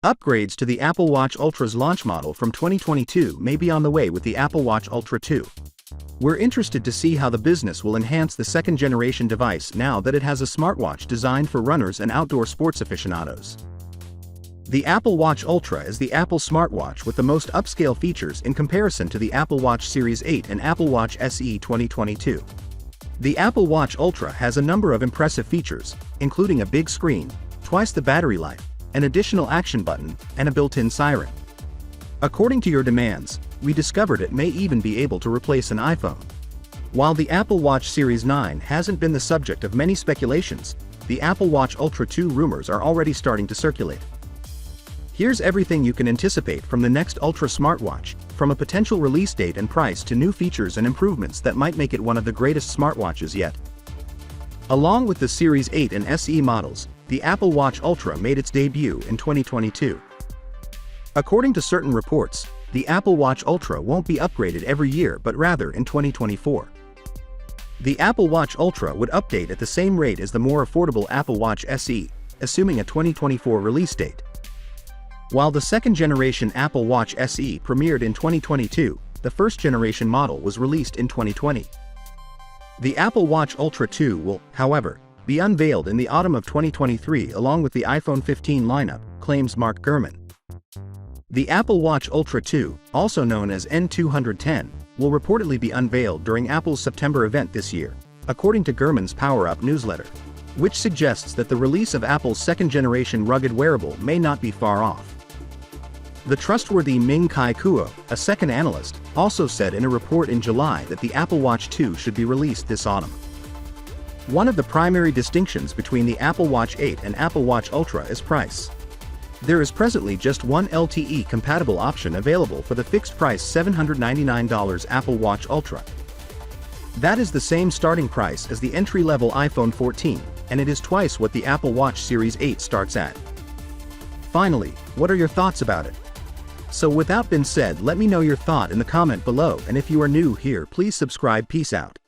Upgrades to the Apple Watch Ultra's launch model from 2022 may be on the way with the Apple Watch Ultra 2. We're interested to see how the business will enhance the second-generation device now that it has a smartwatch designed for runners and outdoor sports aficionados. The Apple Watch Ultra is the Apple smartwatch with the most upscale features in comparison to the Apple Watch Series 8 and Apple Watch SE 2022. The Apple Watch Ultra has a number of impressive features, including a big screen, twice the battery life, an additional action button, and a built-in siren. According to your demands, we discovered it may even be able to replace an iPhone. While the Apple Watch Series 9 hasn't been the subject of many speculations, the Apple Watch Ultra 2 rumors are already starting to circulate. Here's everything you can anticipate from the next Ultra smartwatch, from a potential release date and price to new features and improvements that might make it one of the greatest smartwatches yet. Along with the Series 8 and SE models, the Apple Watch Ultra made its debut in 2022. According to certain reports, the Apple Watch Ultra won't be upgraded every year but rather in 2024. The Apple Watch Ultra would update at the same rate as the more affordable Apple Watch SE, assuming a 2024 release date. While the second-generation Apple Watch SE premiered in 2022, the first-generation model was released in 2020. The Apple Watch Ultra 2 will, however, be unveiled in the autumn of 2023 along with the iPhone 15 lineup, claims Mark Gurman. The Apple Watch Ultra 2, also known as N210, will reportedly be unveiled during Apple's September event this year, according to Gurman's Power Up newsletter, which suggests that the release of Apple's second-generation rugged wearable may not be far off. The trustworthy Ming-Chi Kuo, a second analyst, also said in a report in July that the Apple Watch 2 should be released this autumn. One of the primary distinctions between the Apple Watch 8 and Apple Watch Ultra is price. There is presently just one LTE-compatible option available for the fixed-price $799 Apple Watch Ultra. That is the same starting price as the entry-level iPhone 14, and it is twice what the Apple Watch Series 8 starts at. Finally, what are your thoughts about it? So with that being said, let me know your thought in the comment below, and if you are new here, please subscribe. Peace out.